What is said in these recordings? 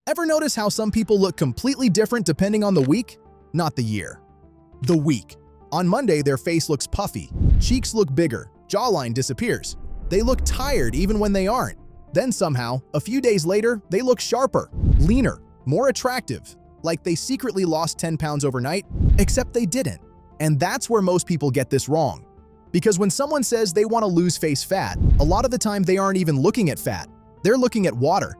Ever notice how some people look completely different depending on the week? Not the year. The week. On Monday, their face looks puffy, cheeks look bigger, jawline disappears. They look tired even when they aren't. Then somehow, a few days later, they look sharper, leaner, more attractive, like they secretly lost 10 pounds overnight, except they didn't. And that's where most people get this wrong. Because when someone says they want to lose face fat, a lot of the time they aren't even looking at fat. They're looking at water.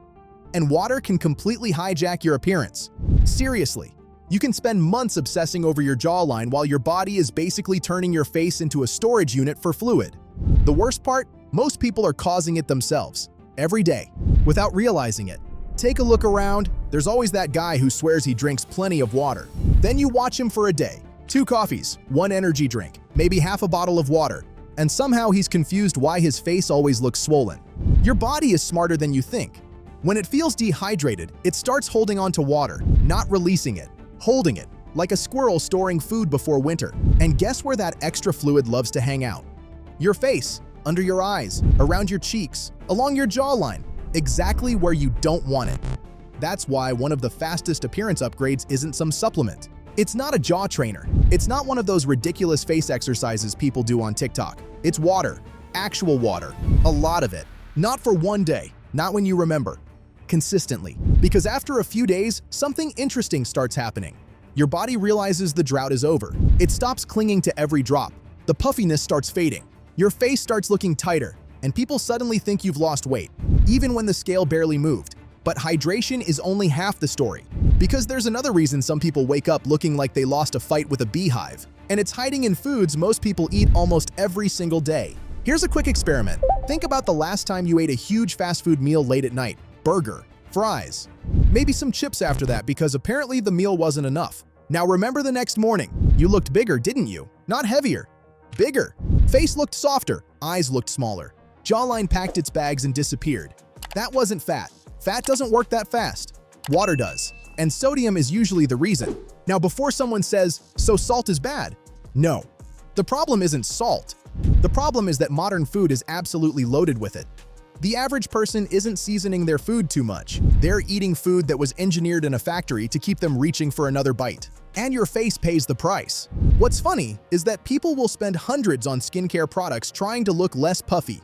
And water can completely hijack your appearance. Seriously, you can spend months obsessing over your jawline while your body is basically turning your face into a storage unit for fluid. The worst part? Most people are causing it themselves, every day, without realizing it. Take a look around. There's always that guy who swears he drinks plenty of water. Then you watch him for a day. 2 coffees, 1 energy drink, maybe half a bottle of water, and somehow he's confused why his face always looks swollen. Your body is smarter than you think. When it feels dehydrated, it starts holding on to water, not releasing it, holding it, like a squirrel storing food before winter. And guess where that extra fluid loves to hang out? Your face, under your eyes, around your cheeks, along your jawline, exactly where you don't want it. That's why one of the fastest appearance upgrades isn't some supplement. It's not a jaw trainer. It's not one of those ridiculous face exercises people do on TikTok. It's water, actual water, a lot of it. Not for one day, not when you remember. Consistently. Because after a few days, something interesting starts happening. Your body realizes the drought is over. It stops clinging to every drop. The puffiness starts fading. Your face starts looking tighter, and people suddenly think you've lost weight, even when the scale barely moved. But hydration is only half the story. Because there's another reason some people wake up looking like they lost a fight with a beehive. And it's hiding in foods most people eat almost every single day. Here's a quick experiment. Think about the last time you ate a huge fast food meal late at night. Burger, fries, maybe some chips after that because apparently the meal wasn't enough. Now remember the next morning. You looked bigger, didn't you? Not heavier. Bigger. Face looked softer. Eyes looked smaller. Jawline packed its bags and disappeared. That wasn't fat. Fat doesn't work that fast. Water does. And sodium is usually the reason. Now before someone says, so salt is bad. No. The problem isn't salt. The problem is that modern food is absolutely loaded with it. The average person isn't seasoning their food too much. They're eating food that was engineered in a factory to keep them reaching for another bite. And your face pays the price. What's funny is that people will spend hundreds on skincare products trying to look less puffy,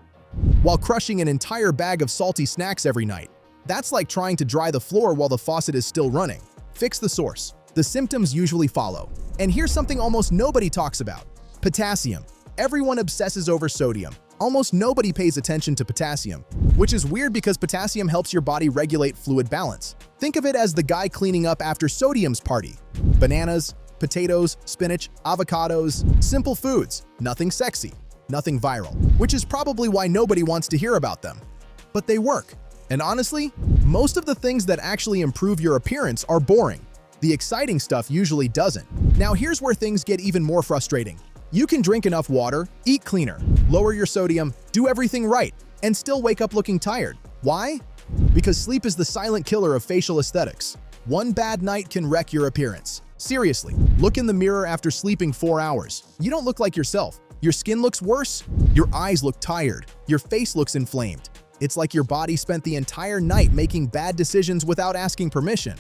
while crushing an entire bag of salty snacks every night. That's like trying to dry the floor while the faucet is still running. Fix the source. The symptoms usually follow. And here's something almost nobody talks about. Potassium. Everyone obsesses over sodium. Almost nobody pays attention to potassium, which is weird because potassium helps your body regulate fluid balance. Think of it as the guy cleaning up after sodium's party. Bananas, potatoes, spinach, avocados, simple foods, nothing sexy, nothing viral, which is probably why nobody wants to hear about them. But they work. And honestly, most of the things that actually improve your appearance are boring. The exciting stuff usually doesn't. Now here's where things get even more frustrating. You can drink enough water, eat cleaner, lower your sodium, do everything right, and still wake up looking tired. Why? Because sleep is the silent killer of facial aesthetics. One bad night can wreck your appearance. Seriously, look in the mirror after sleeping 4 hours. You don't look like yourself. Your skin looks worse. Your eyes look tired. Your face looks inflamed. It's like your body spent the entire night making bad decisions without asking permission.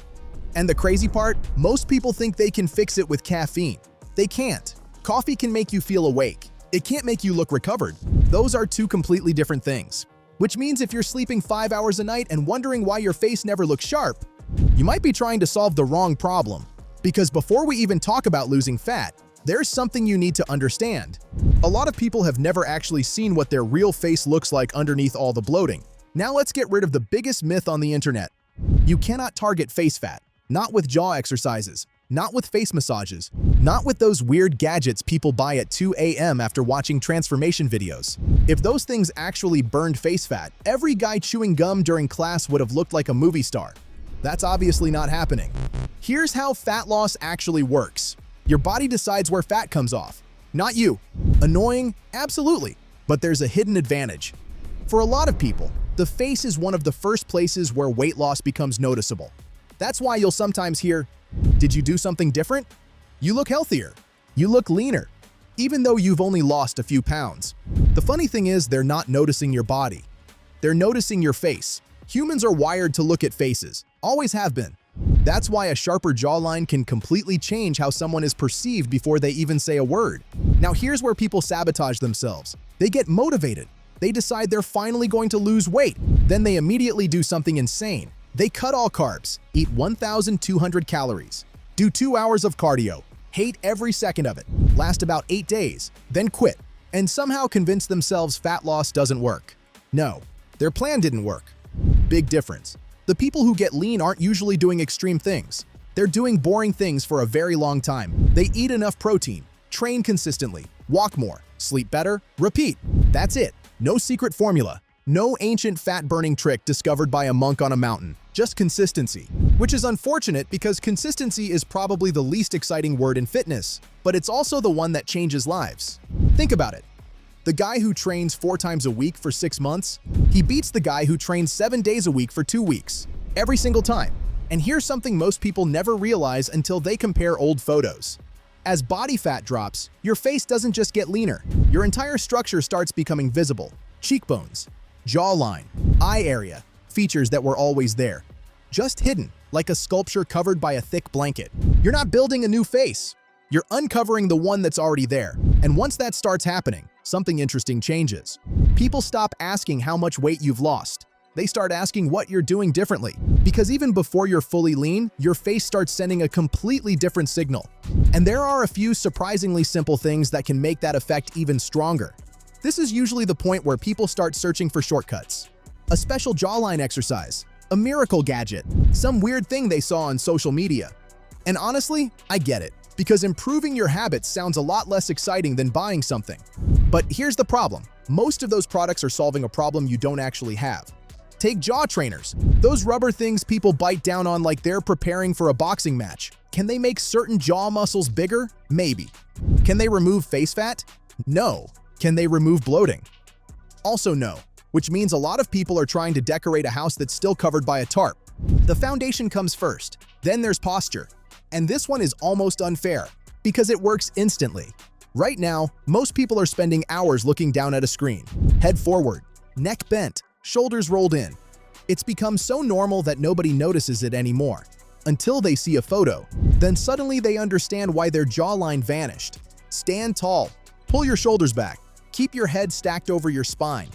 And the crazy part? Most people think they can fix it with caffeine. They can't. Coffee can make you feel awake. It can't make you look recovered. Those are 2 completely different things. Which means if you're sleeping 5 hours a night and wondering why your face never looks sharp, you might be trying to solve the wrong problem. Because before we even talk about losing fat, there's something you need to understand. A lot of people have never actually seen what their real face looks like underneath all the bloating. Now let's get rid of the biggest myth on the internet. You cannot target face fat. Not with jaw exercises. Not with face massages. Not with those weird gadgets people buy at 2 a.m. after watching transformation videos. If those things actually burned face fat, every guy chewing gum during class would have looked like a movie star. That's obviously not happening. Here's how fat loss actually works. Your body decides where fat comes off. Not you. Annoying? Absolutely. But there's a hidden advantage. For a lot of people, the face is one of the first places where weight loss becomes noticeable. That's why you'll sometimes hear, "Did you do something different? You look healthier. You look leaner," even though you've only lost a few pounds. The funny thing is they're not noticing your body. They're noticing your face. Humans are wired to look at faces, always have been. That's why a sharper jawline can completely change how someone is perceived before they even say a word. Now here's where people sabotage themselves. They get motivated. They decide they're finally going to lose weight. Then they immediately do something insane. They cut all carbs, eat 1,200 calories, do 2 hours of cardio, hate every second of it, last about 8 days, then quit, and somehow convince themselves fat loss doesn't work. No, their plan didn't work. Big difference. The people who get lean aren't usually doing extreme things. They're doing boring things for a very long time. They eat enough protein, train consistently, walk more, sleep better, repeat. That's it. No secret formula. No ancient fat-burning trick discovered by a monk on a mountain. Just consistency. Which is unfortunate because consistency is probably the least exciting word in fitness, but it's also the one that changes lives. Think about it. The guy who trains 4 times a week for 6 months, he beats the guy who trains 7 days a week for 2 weeks. Every single time. And here's something most people never realize until they compare old photos. As body fat drops, your face doesn't just get leaner. Your entire structure starts becoming visible. Cheekbones, jawline, eye area, features that were always there. Just hidden, like a sculpture covered by a thick blanket. You're not building a new face. You're uncovering the one that's already there. And once that starts happening, something interesting changes. People stop asking how much weight you've lost. They start asking what you're doing differently. Because even before you're fully lean, your face starts sending a completely different signal. And there are a few surprisingly simple things that can make that effect even stronger. This is usually the point where people start searching for shortcuts. A special jawline exercise, a miracle gadget, some weird thing they saw on social media. And honestly, I get it, because improving your habits sounds a lot less exciting than buying something. But here's the problem. Most of those products are solving a problem you don't actually have. Take jaw trainers. Those rubber things people bite down on like they're preparing for a boxing match. Can they make certain jaw muscles bigger? Maybe. Can they remove face fat? No. Can they remove bloating? Also no, which means a lot of people are trying to decorate a house that's still covered by a tarp. The foundation comes first, then there's posture. And this one is almost unfair, because it works instantly. Right now, most people are spending hours looking down at a screen. Head forward, neck bent, shoulders rolled in. It's become so normal that nobody notices it anymore. Until they see a photo. Then suddenly they understand why their jawline vanished. Stand tall, pull your shoulders back, keep your head stacked over your spine.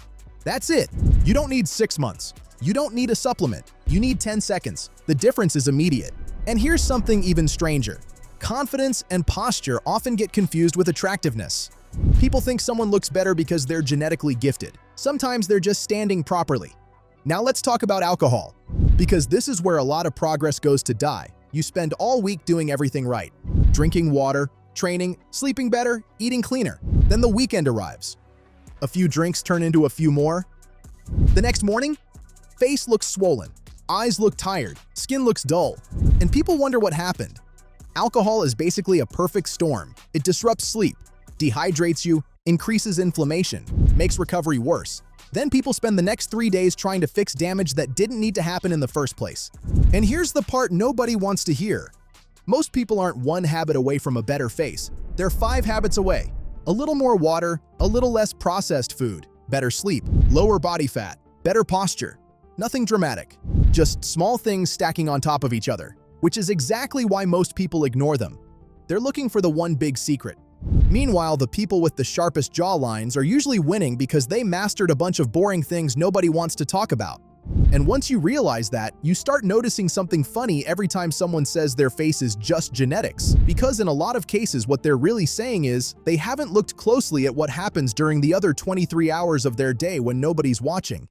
That's it. You don't need 6 months. You don't need a supplement. You need 10 seconds. The difference is immediate. And here's something even stranger. Confidence and posture often get confused with attractiveness. People think someone looks better because they're genetically gifted. Sometimes they're just standing properly. Now let's talk about alcohol, because this is where a lot of progress goes to die. You spend all week doing everything right. Drinking water, training, sleeping better, eating cleaner. Then the weekend arrives. A few drinks turn into a few more. The next morning, face looks swollen, eyes look tired, skin looks dull, and people wonder what happened. Alcohol is basically a perfect storm. It disrupts sleep, dehydrates you, increases inflammation, makes recovery worse. Then people spend the next 3 days trying to fix damage that didn't need to happen in the first place. And here's the part nobody wants to hear. Most people aren't 1 habit away from a better face. They're 5 habits away. A little more water, a little less processed food, better sleep, lower body fat, better posture. Nothing dramatic. Just small things stacking on top of each other, which is exactly why most people ignore them. They're looking for the one big secret. Meanwhile, the people with the sharpest jawlines are usually winning because they mastered a bunch of boring things nobody wants to talk about. And once you realize that, you start noticing something funny every time someone says their face is just genetics. Because in a lot of cases, what they're really saying is they haven't looked closely at what happens during the other 23 hours of their day when nobody's watching.